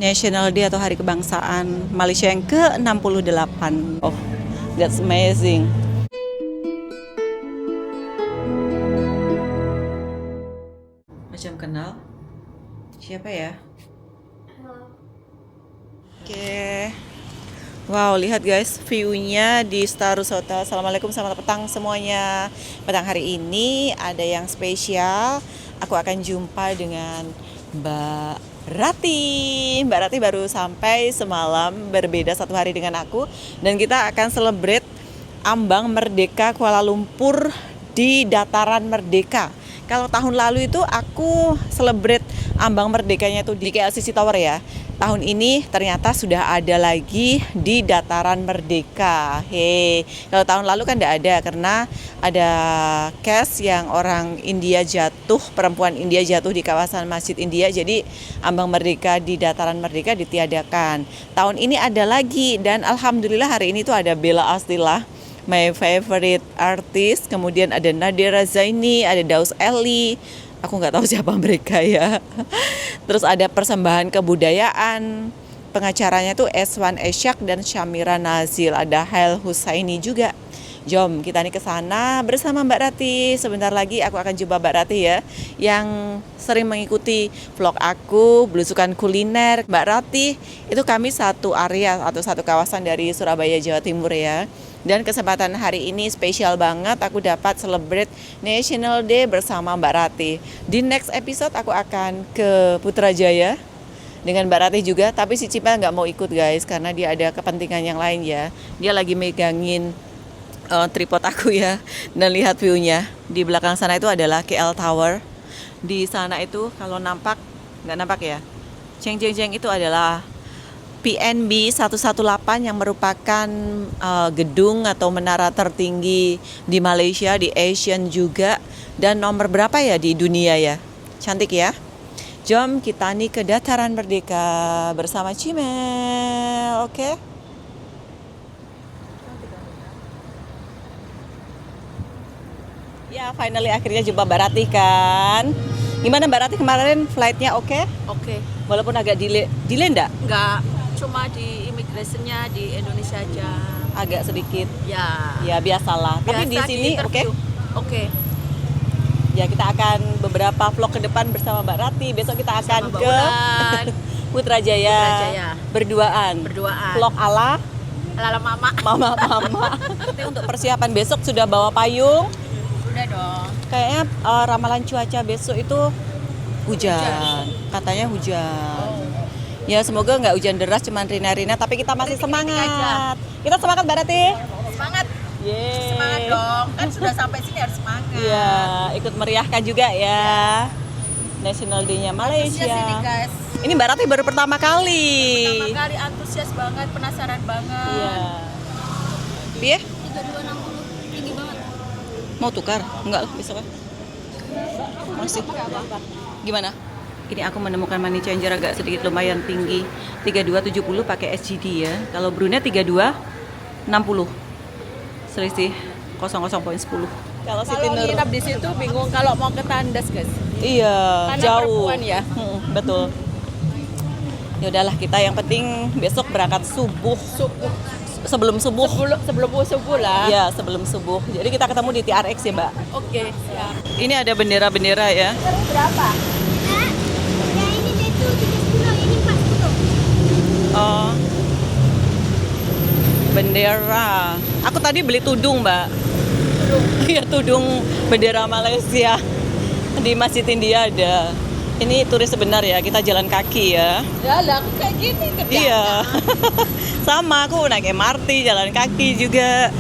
National Day atau Hari Kebangsaan Malaysia yang ke-68. Oh, that's amazing. Macam kenal. Siapa ya? Oke. Wow, lihat guys view-nya di Starus Hotel. Assalamualaikum, selamat petang semuanya. Petang hari ini ada yang spesial. Aku akan jumpa dengan Mbak Rati. Mbak Rati baru sampai semalam, berbeda satu hari dengan aku. Dan kita akan celebrate Ambang Merdeka Kuala Lumpur di Dataran Merdeka. Kalau tahun lalu itu aku celebrate Ambang Merdekanya itu di KLCC Tower ya. Tahun ini ternyata sudah ada lagi di Dataran Merdeka. Kalau tahun lalu kan tidak ada karena ada case yang orang India jatuh, perempuan India jatuh di kawasan Masjid India. Jadi Ambang Merdeka di Dataran Merdeka ditiadakan. Tahun ini ada lagi dan alhamdulillah hari ini tuh ada Bella Astila, my favorite artist. Kemudian ada Nadira Zaini, ada Daus Eli. Aku nggak tahu siapa mereka ya. Terus ada persembahan kebudayaan. Pengacaranya tuh Eswan Esyak dan Syamira Nazil. Ada Hail Husaini juga. Jom kita nih ke sana bersama Mbak Rati. Sebentar lagi aku akan jumpa Mbak Rati ya, yang sering mengikuti vlog aku, belusukan kuliner. Mbak Rati itu kami satu area atau satu kawasan dari Surabaya, Jawa Timur ya. Dan kesempatan hari ini spesial banget, aku dapat celebrate National Day bersama Mbak Rati. Di next episode aku akan ke Putrajaya dengan Mbak Rati juga, tapi si Cipa nggak mau ikut guys, karena dia ada kepentingan yang lain ya. Dia lagi megangin tripod aku ya. Dan lihat view-nya, di belakang sana itu adalah KL Tower. Di sana itu kalau nampak, nggak nampak ya, ceng itu adalah PNB 118 yang merupakan gedung atau menara tertinggi di Malaysia, di Asian juga, dan nomor berapa ya di dunia ya. Cantik ya. Jom kita nih ke Dataran Merdeka bersama Cimel, oke? Ya, finally akhirnya jumpa Mbak Rati kan. Gimana Mbak Rati kemarin flightnya oke? Oke. Walaupun agak delay enggak? Enggak, cuma di imigrasinya di Indonesia aja. Agak sedikit. Ya. Ya biasalah. Tapi di sini oke. Oke. Ya kita akan beberapa vlog ke depan bersama Mbak Rati. Besok kita akan ke Putrajaya. Berduaan. Vlog ala mama. Mama. Tapi untuk persiapan besok sudah bawa payung. Udah dong. Kayaknya ramalan cuaca besok itu hujan. Katanya hujan. Ya semoga nggak hujan deras, cuman rina-rina. Tapi kita masih semangat. Kita semangat Mbak Rati. Semangat. Yeay. Semangat dong. Kan sudah sampai sini harus semangat. Iya, ikut meriahkan juga ya. National Day-nya Malaysia. Ini, guys. Ini Mbak Rati baru pertama kali. Pertama kali antusias banget, penasaran banget. Iya. Piye? 3260 tinggi banget. Mau tukar? Enggak lah, besok kan. Masih. Gimana? Ini aku menemukan money changer agak sedikit lumayan tinggi. 3270 pakai SGD ya. Kalau Brunei 3260. Selisih 00.10. Kalau Siti Nur nginap di situ bingung kalau mau ke Tandas, guys. iya, Karena jauh. perempuan ya. Betul. Ya udahlah, kita yang penting besok berangkat subuh. Sebelum subuh lah. Iya, sebelum subuh. Jadi kita ketemu di TRX ya, Mbak. Oke, siap. Ini ada bendera-bendera ya. Berapa? Ini itu 30, ini 40. Oh. Bendera. Aku tadi beli tudung, Mbak. Iya, tudung bendera Malaysia. Di Masjid India ada. Ini turis sebenar ya, kita jalan kaki ya. Jalan kayak gini kerjanya. Iya. Sama, aku naik MRT, jalan kaki juga.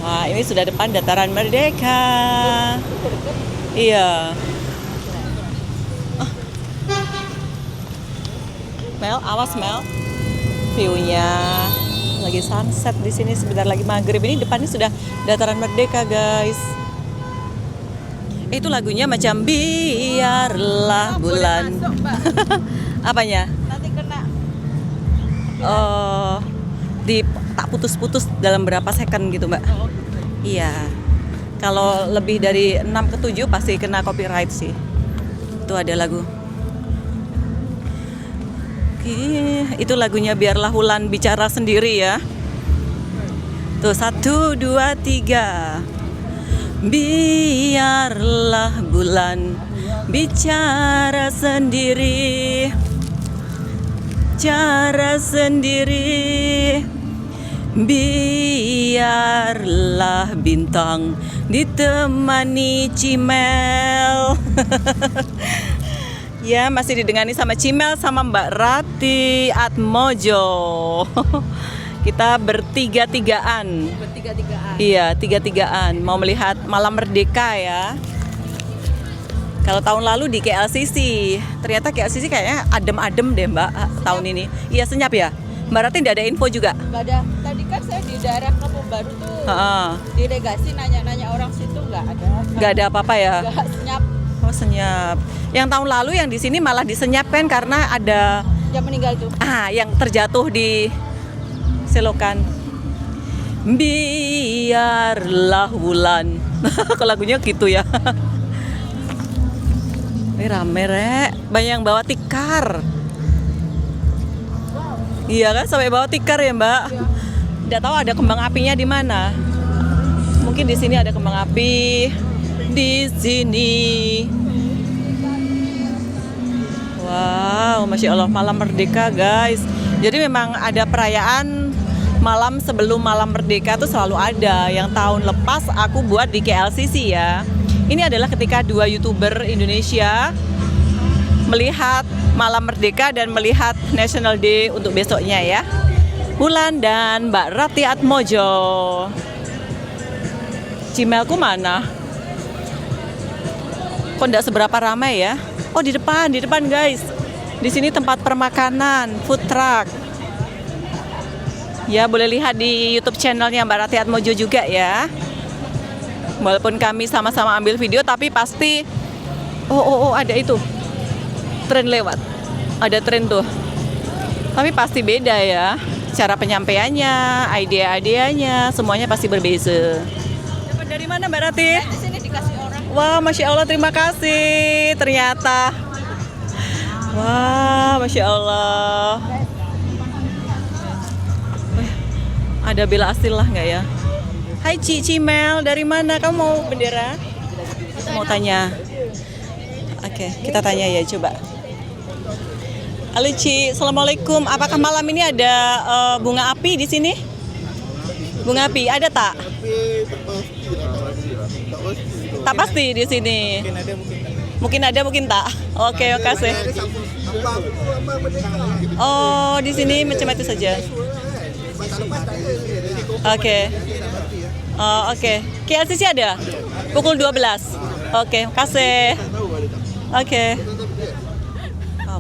Wah, ini sudah depan Dataran Merdeka. Iya. Mel, awas Mel. View-nya lagi sunset di sini, sebentar lagi maghrib. Ini depannya sudah Dataran Merdeka, guys. Itu lagunya macam biarlah bulan. Masuk, Mbak. Apanya? Nanti kena. Tak putus-putus dalam berapa second gitu, Mbak. Iya. Kalau lebih dari 6 ke 7 pasti kena copyright sih. Itu ada lagu. Itu lagunya Biarlah Wulan Bicara Sendiri ya. Tuh 1, 2, 3. Biarlah bulan bicara sendiri, cara sendiri. Biarlah bintang ditemani Cimel. Ya, masih didengani sama Cimel sama Mbak Rati Atmojo. Kita bertiga-tigaan. Bertiga-tigaan. Iya, tiga-tigaan mau melihat Malam Merdeka ya. Kalau tahun lalu di KLCC, ternyata KLCC kayaknya adem-adem deh Mbak tahun ini. Iya, senyap ya. Mbak Rati tidak ada info juga? Nggak ada. Tadi kan saya di daerah Kampung Baru tuh. Heeh. Delegasi nanya-nanya orang situ nggak ada. Nggak ada apa-apa ya? Nggak senyap. Oh, senyap. Yang tahun lalu yang di sini malah disenyapkan karena ada Yang meninggal tuh. yang terjatuh di selokan. Biarlah bulan. Kok lagunya gitu ya? Ini rame rek, banyak yang bawa tikar. Iya kan, sampai bawa tikar ya Mbak. Tidak tahu ada kembang apinya di mana. Mungkin di sini ada kembang api. Di sini. Wow, Masya Allah, Malam Merdeka guys. Jadi memang ada perayaan malam sebelum Malam Merdeka tuh selalu ada. Yang tahun lepas aku buat di KLCC ya. Ini adalah ketika 2 YouTuber Indonesia melihat Malam Merdeka dan melihat National Day untuk besoknya ya. Wulan dan Mbak Rati Atmojo. Cimelku mana? Kok enggak seberapa ramai ya? Oh, di depan guys. Di sini tempat permakanan, food truck. Ya, boleh lihat di YouTube channelnya Mbak Rati Atmojo juga ya. Walaupun kami sama-sama ambil video, tapi pasti ada itu. Tren lewat. Ada tren tuh. Tapi pasti beda ya. Cara penyampaiannya, ide-idenya, semuanya pasti berbeza. Dapat dari mana Mbak Rati? Di sini dikasih orang. Wah, Masya Allah, terima kasih. Ternyata. Wah, Masya Allah. Ada bela astilah nggak ya? Hai Cimel, dari mana? Kamu mau bendera? Mau tanya. Oke, kita tanya ya, coba. Halo Ci, Assalamualaikum. Apakah malam ini ada bunga api di sini? Bunga api, ada tak? Tak pasti di sini. Mungkin ada, mungkin tak. Oke, makasih. Oh, di sini macam itu saja. Oke. Oh, oke. KLCC ada? Pukul 12. Oke, makasih. Oke.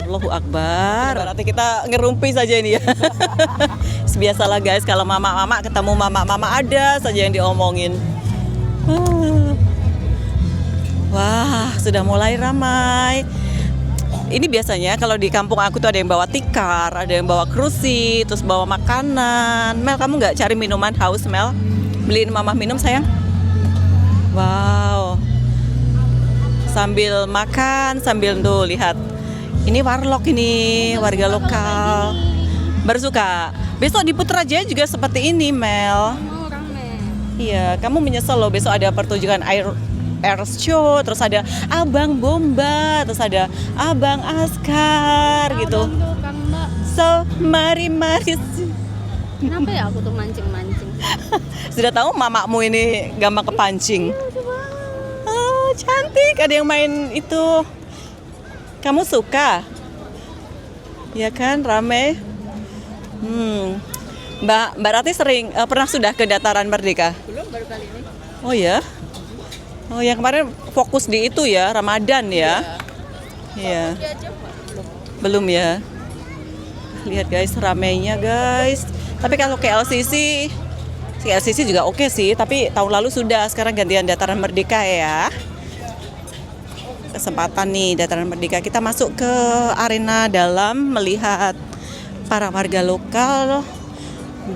Allahu Akbar. Berarti kita ngerumpi saja ini ya. Biasalah guys, kalau mama-mama ketemu mama-mama ada saja yang diomongin. Wah, sudah mulai ramai. Ini biasanya kalau di kampung aku tuh ada yang bawa tikar, ada yang bawa kerusi, terus bawa makanan. Mel, kamu nggak cari minuman haus, Mel? Beliin mama minum, sayang. Wow. Sambil makan, sambil tuh lihat. Ini warlock ini, warga lokal. Bersuka. Besok di Putrajaya juga seperti ini, Mel. Mau rame. Iya, kamu menyesal loh besok ada pertunjukan air show, terus ada Abang Bomba, terus ada Abang Askar gitu. Tuh, Kang Mbak. So, mari. Kenapa ya aku tuh mancing-mancing? Sudah tahu mamamu ini gampang kepancing. Oh, cantik. Ada yang main itu. Kamu suka? Ya kan, rame. Mbak Rati sering pernah sudah ke Dataran Merdeka? Belum, baru kali ini. Oh ya? Oh, yang kemarin fokus di itu ya, Ramadan ya? Iya. Dia aja Belum ya? Lihat guys, ramainya guys. Tapi kalau KLCC juga oke sih, tapi tahun lalu sudah, sekarang gantian Dataran Merdeka ya. Kesempatan nih Dataran Merdeka, kita masuk ke arena dalam melihat para warga lokal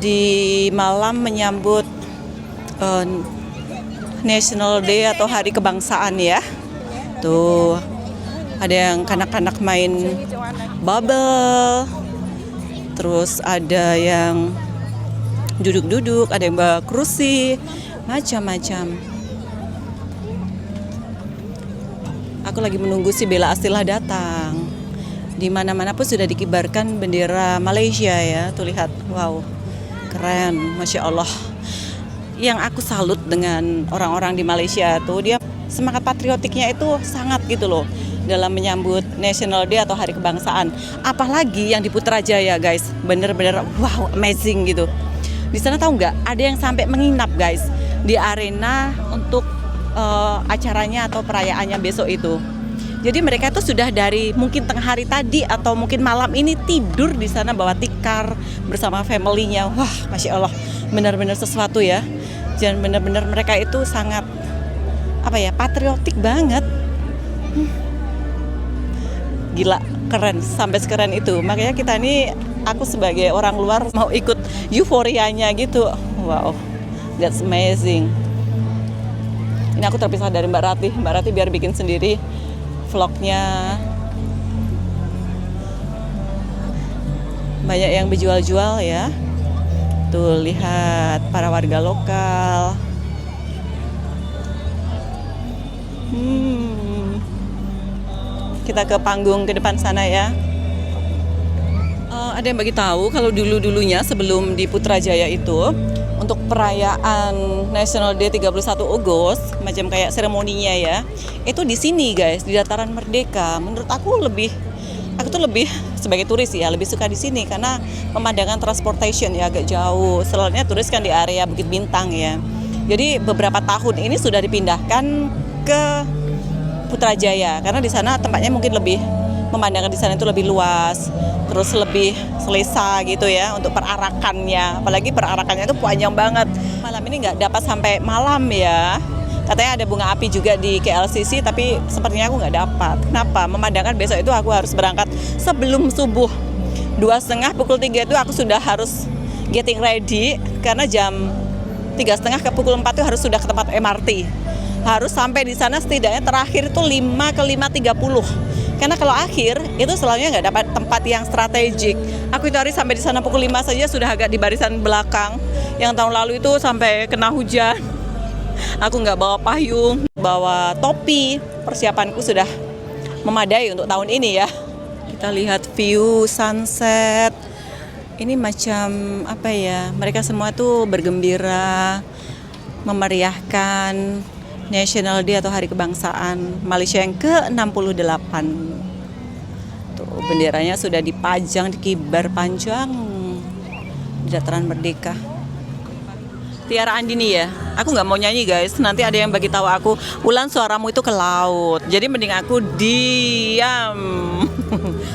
di malam menyambut National Day atau Hari Kebangsaan ya. Tuh, ada yang kanak-kanak main bubble. terus ada yang duduk-duduk, ada yang bawa kursi, macam-macam. Aku lagi menunggu si Bella Astilah datang. Di mana-mana pun sudah dikibarkan bendera Malaysia ya. Tuh lihat, wow, keren, Masya Allah. Yang aku salut dengan orang-orang di Malaysia tuh, dia semangat patriotiknya itu sangat gitu loh dalam menyambut National Day atau Hari Kebangsaan. Apalagi yang di Putrajaya guys, bener-bener wow, amazing gitu. Di sana tahu nggak, ada yang sampai menginap guys di arena untuk acaranya atau perayaannya besok itu. Jadi mereka itu sudah dari mungkin tengah hari tadi atau mungkin malam ini tidur di sana bawa tikar bersama family-nya. Wah, Masya Allah, benar-benar sesuatu ya. Dan benar-benar mereka itu sangat patriotik banget. Gila, keren, sampai sekeren itu. Makanya kita ini, aku sebagai orang luar mau ikut euforianya gitu. Wow, that's amazing. Ini aku terpisah dari Mbak Rati. Mbak Rati biar bikin sendiri vlognya. Banyak yang berjual-jual ya. Tuh lihat para warga lokal. Kita ke panggung ke depan sana ya. Ada yang bagi tahu kalau dulu-dulunya sebelum di Putrajaya itu untuk perayaan National Day 31 Agustus, macam kayak seremoninya ya, itu di sini guys, di Dataran Merdeka. Menurut aku tuh lebih sebagai turis ya, lebih suka di sini karena pemandangan transportation ya agak jauh. Selainnya turis kan di area Bukit Bintang ya. Jadi beberapa tahun ini sudah dipindahkan ke Putrajaya karena di sana tempatnya mungkin lebih, pemandangan di sana itu lebih luas, terus lebih selesa gitu ya untuk perarakannya. Apalagi perarakannya itu panjang banget. Malam ini nggak dapat sampai malam ya. Katanya ada bunga api juga di KLCC, tapi sepertinya aku nggak dapat. Kenapa? Memandangkan besok itu aku harus berangkat sebelum subuh. 2:30 pukul 3 itu aku sudah harus getting ready karena jam 3:30 ke pukul 4 itu harus sudah ke tempat MRT. Harus sampai di sana setidaknya terakhir itu 5 ke 5:30. Karena kalau akhir itu selalunya nggak dapat tempat yang strategik. Aku itu hari sampai di sana pukul 5 saja sudah agak di barisan belakang. Yang tahun lalu itu sampai kena hujan. Aku nggak bawa payung, bawa topi. Persiapanku sudah memadai untuk tahun ini ya. Kita lihat view sunset. Ini macam mereka semua tuh bergembira, memeriahkan National Day atau Hari Kebangsaan Malaysia yang ke-68. Tuh, benderanya sudah dipajang, dikibar panjang di Dataran Merdeka. Tiara Andini ya, aku nggak mau nyanyi guys, nanti ada yang bagi tahu aku, Ulan suaramu itu ke laut, jadi mending aku diam.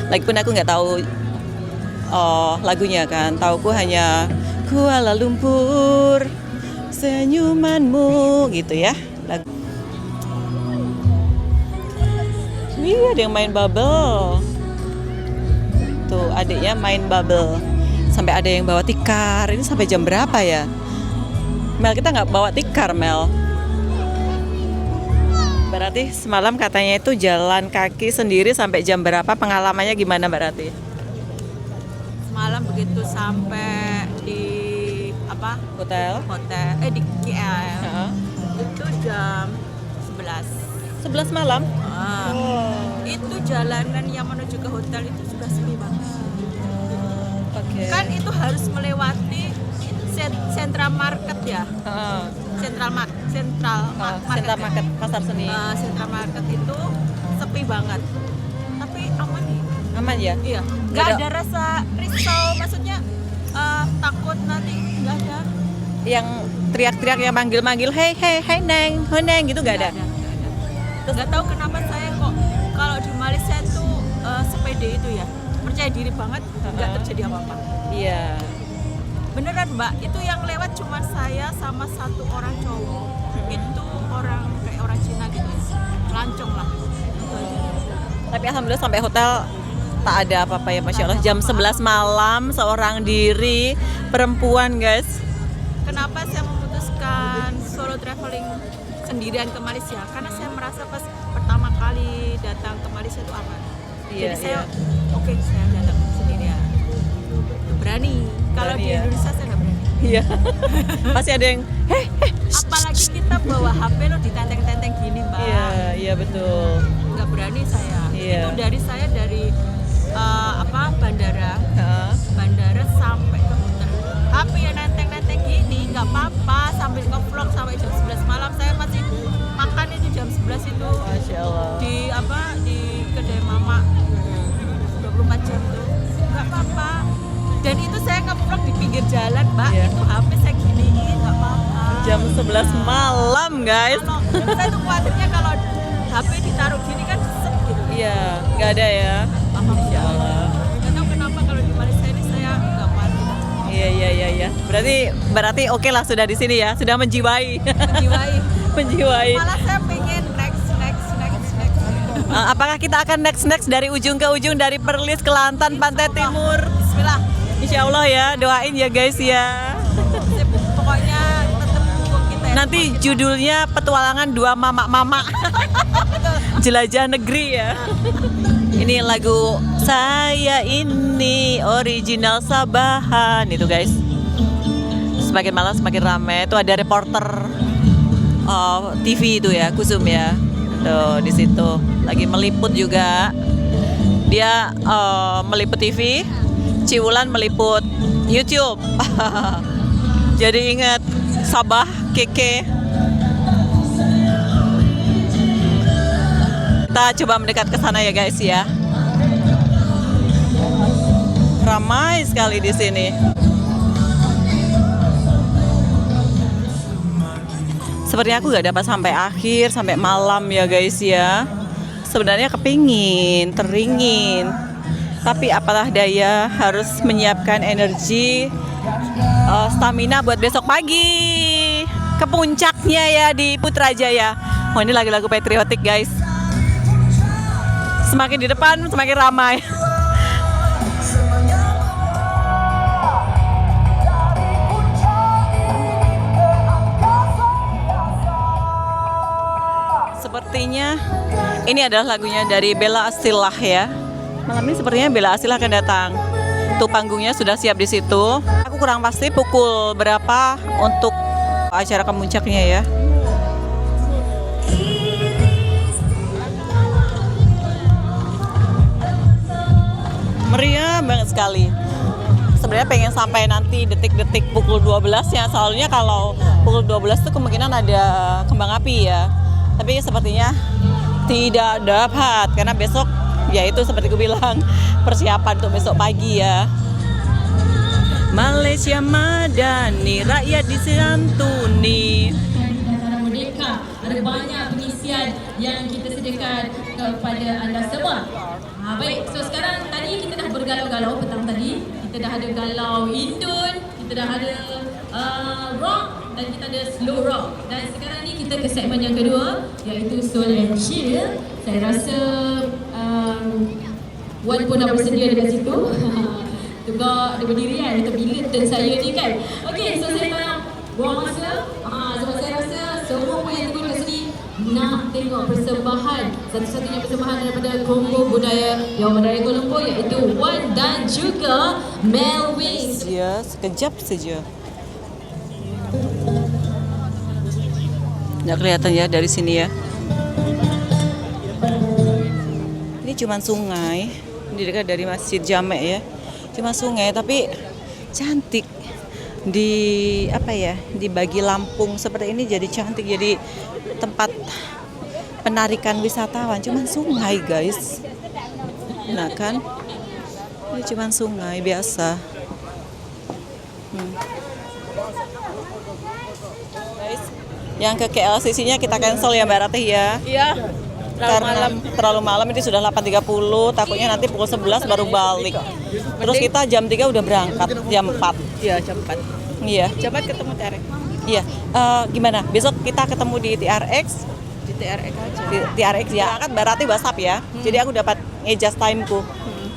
Lagipun aku nggak tahu lagunya kan, tauku hanya Kuala Lumpur, senyumanmu gitu ya. Wih, ada yang main bubble. Tuh, adiknya main bubble. Sampai ada yang bawa tikar. Ini sampai jam berapa ya? Mel, kita nggak bawa tikar, Mel. Berarti semalam katanya itu jalan kaki sendiri sampai jam berapa? Pengalamannya gimana, Mbak Rati? Semalam begitu sampai di Hotel di KL. Itu jam 11. 11 malam? Itu jalanan yang menuju ke hotel itu sudah sepi banget. Okay. Kan itu harus melewati Central Market ya. Central Market Pasar Seni. Central Market itu sepi banget. Tapi aman ya. Aman ya? Iya. Nggak ada rasa risau, maksudnya takut nanti, nggak ada. Yang teriak-teriak, yang manggil-manggil, hey neng, gitu nggak ada? Terus nggak tahu kenapa saya kok kalau di Malaysia tuh sepede itu ya percaya diri banget, nggak terjadi apa-apa. Iya. Beneran Mbak, itu yang lewat cuma saya sama satu orang cowok. Itu kayak orang Cina gitu ya, lancong lah. Itu aja. Tapi alhamdulillah sampai hotel tak ada apa-apa ya, Masya Allah. Jam 11 malam, seorang diri, perempuan guys. Kenapa saya memutuskan solo traveling sendirian ke Malaysia? Karena saya merasa pas pertama kali datang ke Malaysia itu aman. Iya, Jadi saya oke, saya datang sendirian. Iya. Pasti ada yang Apalagi kita bawa HP lo ditenteng-tenteng gini, Mbak. iya, iya betul. Nggak berani saya. Iya. Itu dari bandara. Heeh. Bandara sampai ke hotel. HP ya nenteng-nenteng gini nggak apa-apa, sambil nge-vlog sampai jam 11 malam. Saya masih makan itu jam 11 itu Masya Allah. di kedai mama 24 jam tuh nggak apa-apa. Dan itu saya nge-vlog di pinggir jalan, Mbak. Iya. Itu HP saya giniin nggak apa-apa. Jam 11 malam, guys. Kalau saya tuh khawatirnya kalau HP ditaruh gini kan set gitu. Iya, nggak ada ya. Masya Allah. Nggak tahu kenapa kalau di Malaysia ini saya nggak khawatir. Iya. Berarti oke lah sudah di sini ya, sudah menjiwai. Menjiwai. Menjiwai. Malah saya pengen next. Apakah kita akan next dari ujung ke ujung, dari Perlis, Kelantan, Pantai Timur? Bismillah. Insya Allah ya, doain ya guys ya. Pokoknya tetap dukung kita ya. Nanti judulnya petualangan dua mama-mama. Jelajah negeri ya. Ini lagu Saya Ini original Sabahan itu guys. Semakin malam semakin ramai. Itu ada reporter TV itu ya, Kusum ya. Tuh di situ lagi meliput juga. Dia meliput TV, Ciwulan meliput YouTube. Jadi ingat Sabah, Keke. Kita coba mendekat ke sana ya guys ya. Ramai sekali di sini. Sepertinya aku gak dapat sampai akhir, sampai malam ya guys ya. Sebenarnya kepingin, teringin. Tapi apalah daya, harus menyiapkan energi, stamina buat besok pagi. Ke puncaknya ya di Putrajaya. Oh ini lagu-lagu patriotik guys. Semakin di depan semakin ramai. Sepertinya ini adalah lagunya dari Bella Astillah ya. Malam ini sepertinya Bella Astillah akan datang. Tuh panggungnya sudah siap di situ. Aku kurang pasti pukul berapa untuk acara kemuncaknya ya. Meriah banget sekali. Sebenarnya pengen sampai nanti detik-detik pukul 12 ya. Soalnya kalau pukul 12 tuh kemungkinan ada kembang api ya. Tapi sepertinya tidak dapat karena besok ya itu seperti gue bilang persiapan untuk besok pagi ya. Malaysia Madani, rakyat disantuni. Merdeka, ada banyak pengisian yang kita sediakan kepada anda semua. Baik, so sekarang tadi kita dah bergalau-galau petang tadi. Kita dah ada galau Indon, kita dah ada rock dan kita ada slow rock. Dan sekarang ni kita ke segmen yang kedua iaitu soul and chill. Saya rasa Wan pun dah bersedia dekat situ. Juga dia berdiri kan, dia bila turn saya ni kan. Okey, so saya tak nak buang masa. Sebab saya rasa semua pun yang tengok kat sini nak tengok persembahan, satu-satunya persembahan daripada Kongo Budaya yang Bandar Kuala Lumpur iaitu Wan dan juga Melwin. Ya, sekejap saja. Nggak kelihatan ya dari sini ya. Ini cuma sungai, di dekat dari Masjid Jamek ya. Cuma sungai tapi cantik. Di apa ya? Dibagi Lampung seperti ini jadi cantik, jadi tempat penarikan wisatawan. Cuma sungai guys. Nah kan? Ini cuma sungai biasa. Guys, yang ke KLCC-nya kita cancel ya Mbak Ratih ya. Iya. Terlalu malam ini sudah 8.30, takutnya nanti pukul 11 baru balik. Terus kita jam 3 udah berangkat, jam 4. Iya, jam 4. Iya. Cepat ketemu TRX. Iya. Gimana? Besok kita ketemu di TRX. Di TRX aja. Di TRX ya. Kan Mbak Ratih WhatsApp ya. Jadi aku dapat nge-adjust timeku.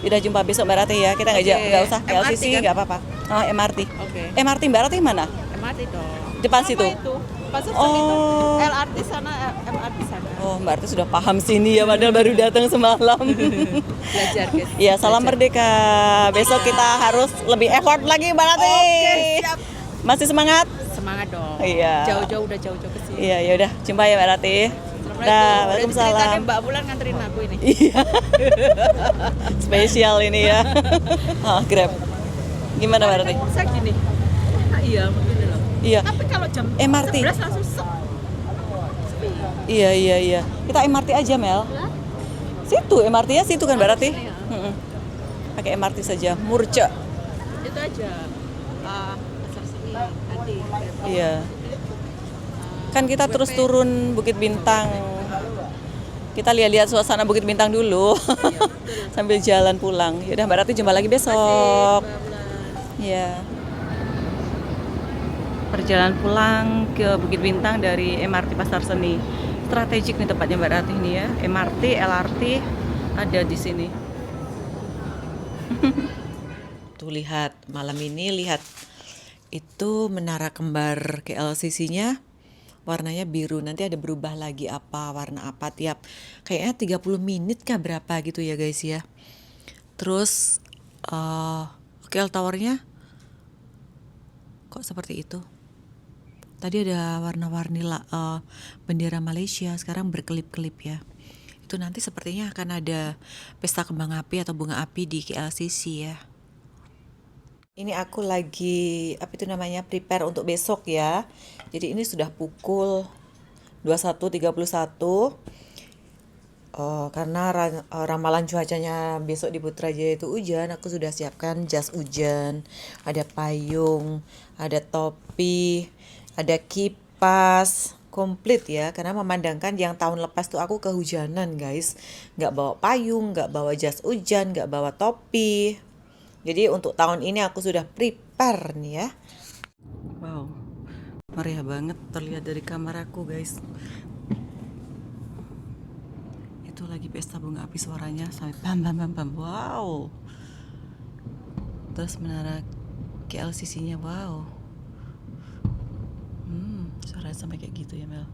Udah jumpa besok Mbak Ratih ya. Kita nggak usah KLCC, nggak apa-apa. MRT. Oke. MRT Mbak Ratih mana? MRT dong. Depan situ. Itu. Pasar Oh. itu. LRT sana, MRT sana. Oh, Mbak Ratih sudah paham sini ya, padahal baru datang semalam. Belajar guys. Iya, salam merdeka. Besok kita harus lebih effort lagi Mbak Ratih. Oke, siap. Masih semangat? Semangat dong. Iya. Jauh-jauh udah jauh-jauh ke sini. Iya, ya udah, jumpa ya Mbak Rati. Dah, waalaikumsalam. Mbak Bulan nganterin aku ini. Iya. Spesial ini ya. Grab. Gimana Mbak Rati? Saya gini. Iya, mungkin loh. Iya. Tapi kalau jam MRT. 11 langsung sepi. Iya. Kita MRT aja, Mel. Situ MRT-nya situ kan Mbak Rati? Pakai MRT saja, Murce. Itu aja. Pasar sini nanti. Iya. Kan kita terus turun Bukit Bintang. Kita lihat-lihat suasana Bukit Bintang dulu. Sambil jalan pulang. Yaudah Mbak Rati, jumpa lagi besok. Iya. Perjalanan pulang ke Bukit Bintang dari MRT Pasar Seni. Strategik nih tempatnya Mbak Rati ini ya. MRT, LRT ada di sini. Tuh lihat, malam ini lihat. Itu menara kembar KLCC-nya warnanya biru. Nanti ada berubah lagi warna apa tiap kayaknya 30 menit kah berapa gitu ya guys ya. Terus KL Tower-nya kok seperti itu. Tadi ada warna-warni bendera Malaysia, sekarang berkelip-kelip ya. Itu nanti sepertinya akan ada pesta kembang api atau bunga api di KLCC ya. Ini aku lagi prepare untuk besok ya. Jadi ini sudah pukul 21.31. Karena ramalan cuacanya besok di Putrajaya itu hujan, aku sudah siapkan jas hujan, ada payung, ada topi, ada kipas, komplit ya. Karena memandangkan yang tahun lepas tuh aku kehujanan guys, nggak bawa payung, nggak bawa jas hujan, nggak bawa topi. Jadi untuk tahun ini aku sudah prepare nih ya. Wow, meriah banget terlihat dari kamar aku guys. Itu lagi pesta bunga api, suaranya sampai bam bam bam bam. Wow. Terus menara KLCC-nya wow. Suaranya sampai kayak gitu ya Mel.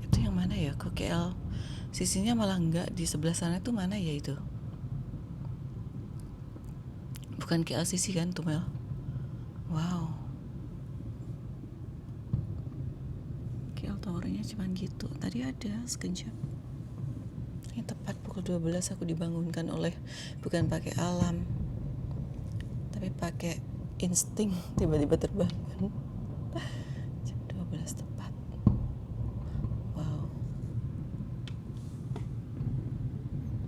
Itu yang mana ya? Kok KLCC-nya malah enggak di sebelah sana tuh mana ya itu? Bukan KLCC kan tuh Mel. Wow. KL Tower-nya cuman gitu. Tadi ada sekejap. Ini tepat pukul 12 aku dibangunkan oleh bukan pakai alam, tapi pakai insting, tiba-tiba terbangun. Jam 12 tepat. Wow.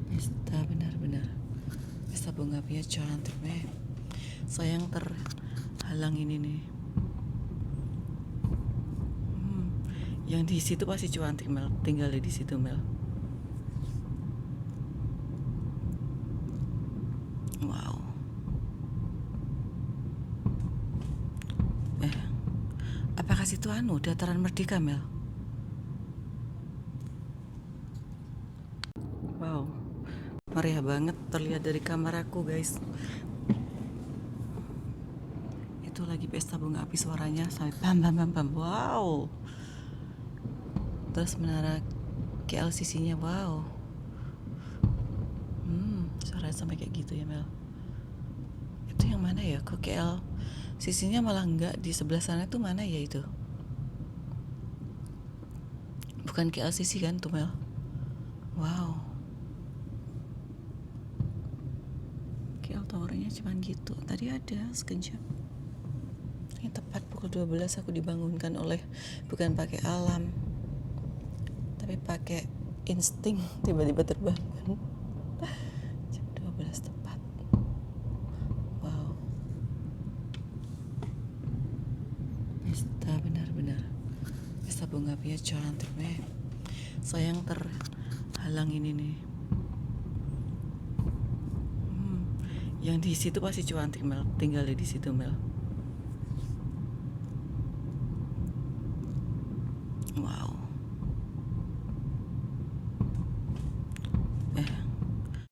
Pesta benar-benar. Pesta bunga apinya cantik meh. Sayang terhalang ini nih. Yang di situ pasti cantik Mel. Tinggal di situ Mel. Wow. Apakah situ dataran Merdeka Mel? Wow. Meriah banget terlihat dari kamar aku guys. Itu lagi pesta bunga api, suaranya sampai bam bam bam bam. Wow. Terus menara KLCC-nya wow. Suaranya sampai kayak gitu ya Mel. Itu yang mana ya? Kok KLCC-nya malah enggak di sebelah sana tuh mana ya itu? Bukan KLCC kan tuh Mel. Wow. KL Tower-nya cuman gitu. Tadi ada sekejap. Ini tepat pukul 12 aku dibangunkan oleh bukan pakai alam, tapi pakai insting, tiba-tiba terbangun. Jam 12 tepat. Wow. Pesta benar-benar. Pesta bunga apinya cantik meh. Sayang terhalang ini nih. Yang di situ pasti cantik Mel. Tinggal di situ Mel. Wow.